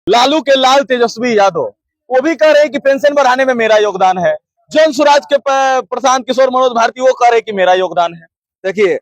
लालू के लाल तेजस्वी यादव वो भी कह रहे हैं कि पेंशन बढ़ाने में मेरा योगदान है। जन सुराज के प्रशांत किशोर मनोज भारती वो कह रहे हैं कि मेरा योगदान है। देखिए,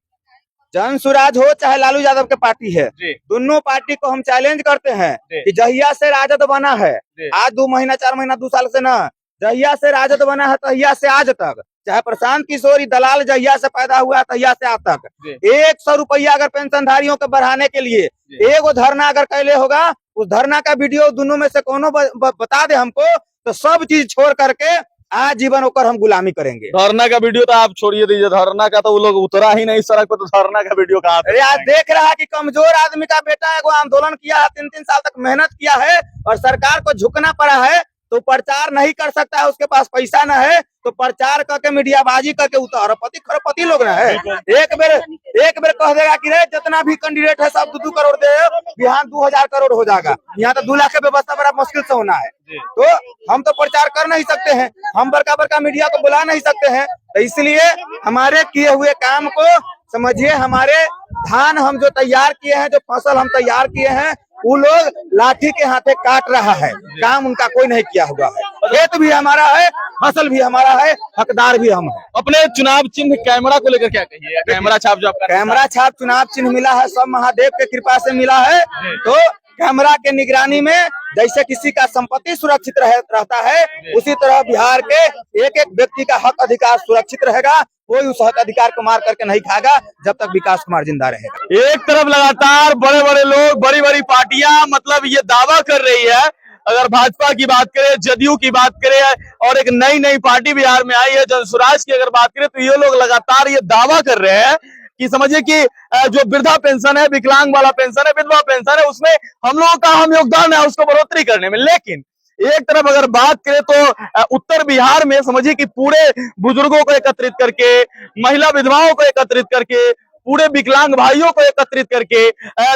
जन सुराज हो चाहे लालू यादव के पार्टी है, दोनों पार्टी को हम चैलेंज करते हैं कि जहिया से राजद बना है, आज 2 महीना 4 महीना 2 साल से ना, जहिया से राजद बना है तहिया से आज तक, चाहे प्रशांत किशोर दलाल जहिया से पैदा हुआ तहिया से आज तक 100 रुपया अगर पेंशनधारियों को बढ़ाने के लिए एगो धरना अगर कैले होगा, उस धरना का वीडियो दोनों में से कोनो बता दे हमको, तो सब चीज छोड़ करके आज जीवन होकर हम गुलामी करेंगे। धरना का वीडियो तो आप छोड़िए दीजिए, धरना का तो वो लोग उतरा ही नहीं सड़क पर, तो धरना का वीडियो कहाँ? अरे आज देख रहा है कि कमजोर आदमी का बेटा एगो आंदोलन किया है, 3-3 साल तक मेहनत किया है और सरकार को झुकना पड़ा है, तो प्रचार नहीं कर सकता है, उसके पास पैसा न है, तो प्रचार करके मीडियाबाजी करके उतारपति खरपति लोग न है। एक बेर कह देगा कि रे जितना भी कैंडिडेट है सब 2-2 करोड़ दे, बिहान 2000 करोड़ हो जाएगा। यहाँ तो 2 लाख की व्यवस्था बड़ा मुश्किल से होना है, तो हम तो प्रचार कर नहीं सकते हैं, हम बड़का मीडिया को बुला नहीं सकते हैं, तो इसलिए हमारे किए हुए काम को समझिए, हमारे धान हम जो तैयार किए हैं, जो फसल हम तैयार किए हैं, वो लोग लाठी के हाथे काट रहा है, काम उनका कोई नहीं किया हुआ है। खेत भी हमारा है, फसल भी हमारा है, हकदार भी हम हैं। अपने चुनाव चिन्ह कैमरा को लेकर क्या कहिए? कैमरा छाप जो आपका कैमरा छाप चुनाव चिन्ह मिला है, सब महादेव के कृपा से मिला है, तो कैमरा के निगरानी में जैसे किसी का संपत्ति सुरक्षित रहता है, उसी तरह बिहार के एक एक व्यक्ति का हक अधिकार सुरक्षित रहेगा। कोई उस हक अधिकार को मार करके नहीं खाएगा जब तक विकास कुमार जिंदा रहेगा। एक तरफ लगातार बड़े बड़े लोग, बड़ी बड़ी पार्टियां मतलब ये दावा कर रही है, अगर भाजपा की बात करें, जदयू की बात करें, और एक नई पार्टी बिहार में आई है जनसुराज की अगर बात करें, तो ये लोग लगातार ये दावा कर रहे हैं कि समझिए कि जो वृद्धा पेंशन है, विकलांग वाला पेंशन है, विधवा पेंशन है, उसमें हम लोगों का हम योगदान है उसको बढ़ोतरी करने में। लेकिन एक तरफ अगर बात करें तो उत्तर बिहार में समझिए कि पूरे बुजुर्गों को एकत्रित करके, महिला विधवाओं को एकत्रित करके, पूरे विकलांग भाइयों को एकत्रित करके,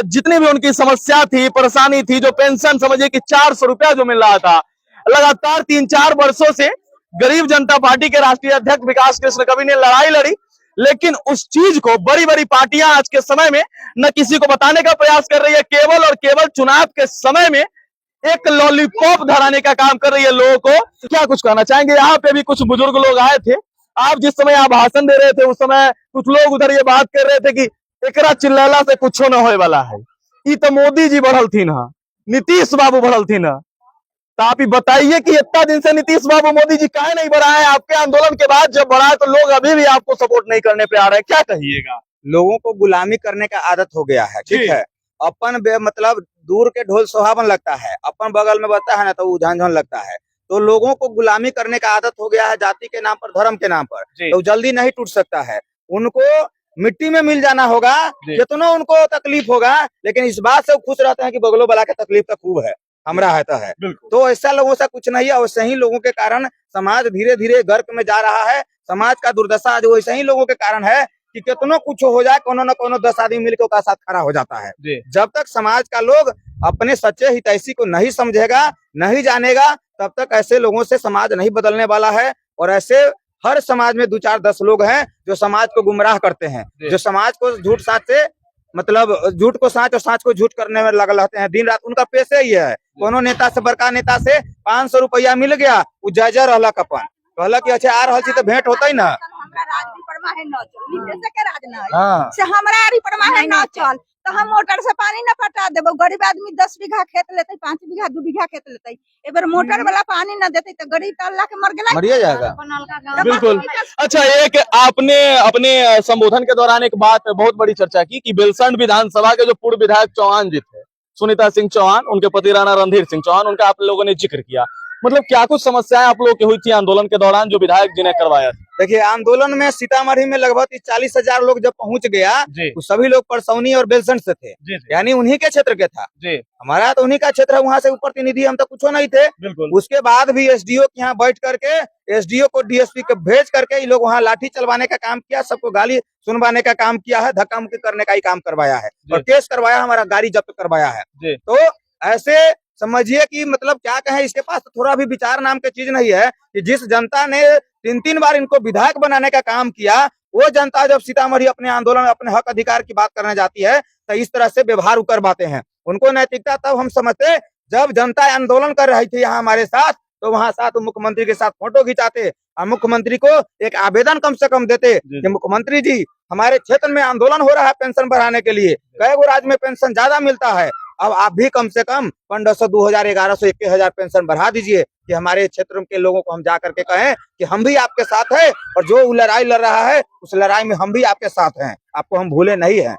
जितनी भी उनकी समस्या थी, परेशानी थी, जो पेंशन समझिए कि 400 रुपया जो मिल रहा था, लगातार 3-4 वर्षों से गरीब जनता पार्टी के राष्ट्रीय अध्यक्ष विकास कृष्ण कवि ने लड़ाई लड़ी, लेकिन उस चीज को बड़ी बड़ी पार्टियां आज के समय में न किसी को बताने का प्रयास कर रही है, केवल और केवल चुनाव के समय में एक लॉलीपॉप धराने का काम कर रही है लोगों को। क्या कुछ कहना चाहेंगे? यहाँ पे भी कुछ बुजुर्ग लोग आए थे, आप जिस समय आप भाषण दे रहे थे उस समय कुछ लोग उधर ये बात कर रहे थे कि एकरा चिल्लाला से कुछ न होए वाला है, ये तो मोदी जी बढ़ल थी ना, नीतीश बाबू बढ़ल थी ना, तो आप ही बताइए कि इतना दिन से नीतीश बाबू मोदी जी काहे नहीं बढ़ा है? आपके आंदोलन के बाद जब बढ़ा है तो लोग अभी भी आपको सपोर्ट नहीं करने पे आ रहे हैं, क्या कहिएगा? लोगों को गुलामी करने का आदत हो गया है, ठीक है, अपन मतलब दूर के ढोल सुहावन लगता है, अपन बगल में बजता है ना तो वो झनझन लगता है, तो लोगों को गुलामी करने का आदत हो गया है, जाति के नाम पर, धर्म के नाम पर, तो जल्दी नहीं टूट सकता है। उनको मिट्टी में मिल जाना होगा, जितना उनको तकलीफ होगा, लेकिन इस बात से खुश रहते हैं कि बगलो बला के तकलीफ तो खूब है, हमरा है तो ऐसा लोगों से कुछ नहीं है। वैसे ही लोगों के कारण समाज धीरे धीरे गर्क में जा रहा है, समाज का दुर्दशा आज वैसे ही लोगों के कारण है कि कितना कुछ हो जाए, कोनो न कोनो 10 आदमी मिलकर उसका साथ खड़ा हो जाता है। जब तक समाज का लोग अपने सच्चे हितैषी को नहीं समझेगा, नहीं जानेगा, तब तक ऐसे लोगों से समाज नहीं बदलने वाला है। और ऐसे हर समाज में 2-4-10 लोग हैं जो समाज को गुमराह करते हैं, जो समाज को झूठ साँच से मतलब झूठ को साँच और साँच को झूठ करने में लगे रहते हैं दिन रात। उनका पेशे ही है। कोनो नेता से, बड़का नेता से 500 रुपया मिल गया, वो जय रहलक, अपन कहलक कि अच्छा आ रहल छी तो भेंट होता ही ना, तो हम मोटर से पानी न पटा देबो। गरीब आदमी 10 बीघा खेत लेते, 5 बीघा 2 बीघा खेत लेते, एबर मोटर वाला पानी न देते तो गरीब तो अल्लाह के मरिया जाएगा। बिल्कुल। अच्छा, एक आपने अपने संबोधन के दौरान एक बात बहुत बड़ी चर्चा की कि बेलसंड विधानसभा के जो पूर्व विधायक चौहान जी थे, सुनीता सिंह चौहान, उनके पति राणा रणधीर सिंह चौहान, उनका आप लोगों ने जिक्र किया, मतलब क्या कुछ समस्याएं आप लोगों की हुई थी आंदोलन के दौरान जो विधायक जी ने करवाया था? देखिए, आंदोलन में सीतामढ़ी में लगभग 40,000 लोग जब पहुंच गया, तो सभी लोग परसौनी और बेलसंड से थे, यानी उन्हीं के क्षेत्र के था। हमारा तो उन्हीं का क्षेत्र है, वहाँ से ऊपर प्रतिनिधि हम तो कुछ नहीं थे। उसके बाद भी एसडीओ के यहाँ बैठ करके, एसडीओ को डीएसपी को भेज करके ये लोग वहाँ लाठी चलवाने का काम किया, सबको गाली सुनवाने का काम किया है, धक्का मुक्की करने का ही काम करवाया है और केस करवाया, हमारा गाड़ी जब्त करवाया है। तो ऐसे समझिए कि मतलब क्या कहें, इसके पास तो थोड़ा भी विचार नाम की चीज नहीं है कि जिस जनता ने 3-3 बार इनको विधायक बनाने का काम किया, वो जनता जब सीतामढ़ी अपने आंदोलन, अपने हक अधिकार की बात करने जाती है तो इस तरह से व्यवहार करवाते हैं। उनको नैतिकता तब हम समझते जब जनता आंदोलन कर रही थी यहाँ हमारे साथ, तो वहाँ साथ मुख्यमंत्री के साथ फोटो खिंचाते और मुख्यमंत्री को एक आवेदन कम से कम देते कि मुख्यमंत्री जी, हमारे क्षेत्र में आंदोलन हो रहा है पेंशन बढ़ाने के लिए, कई गो राज्य में पेंशन ज्यादा मिलता है, अब आप भी कम से कम 1500, 2000, 1100, 21,000 पेंशन बढ़ा दीजिए कि हमारे क्षेत्र के लोगों को हम जा करके कहें कि हम भी आपके साथ हैं और जो लड़ाई लड़ रहा है उस लड़ाई में हम भी आपके साथ हैं, आपको हम भूले नहीं हैं।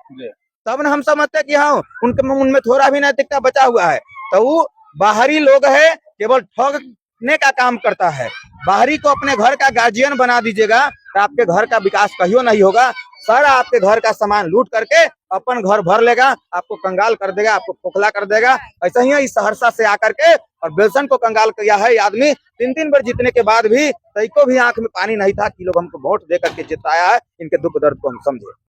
तब न हम समझते हैं कि हाँ उनमें थोड़ा भी नैतिकता बचा हुआ है। तो वो बाहरी लोग है, केवल ठगने का काम करता है। बाहरी को अपने घर का गार्जियन बना दीजिएगा तो आपके घर का विकास कहियो नहीं होगा। सारा आपके घर का सामान लूट करके अपन घर भर लेगा, आपको कंगाल कर देगा, आपको खोखला कर देगा। ऐसा ही है, इस सहरसा से आकर के और बेलसन को कंगाल किया है। आदमी 3-3 बार जीतने के बाद भी तई को भी आंख में पानी नहीं था कि लोग हमको वोट दे करके जिताया है। इनके दुख दर्द को हम समझे।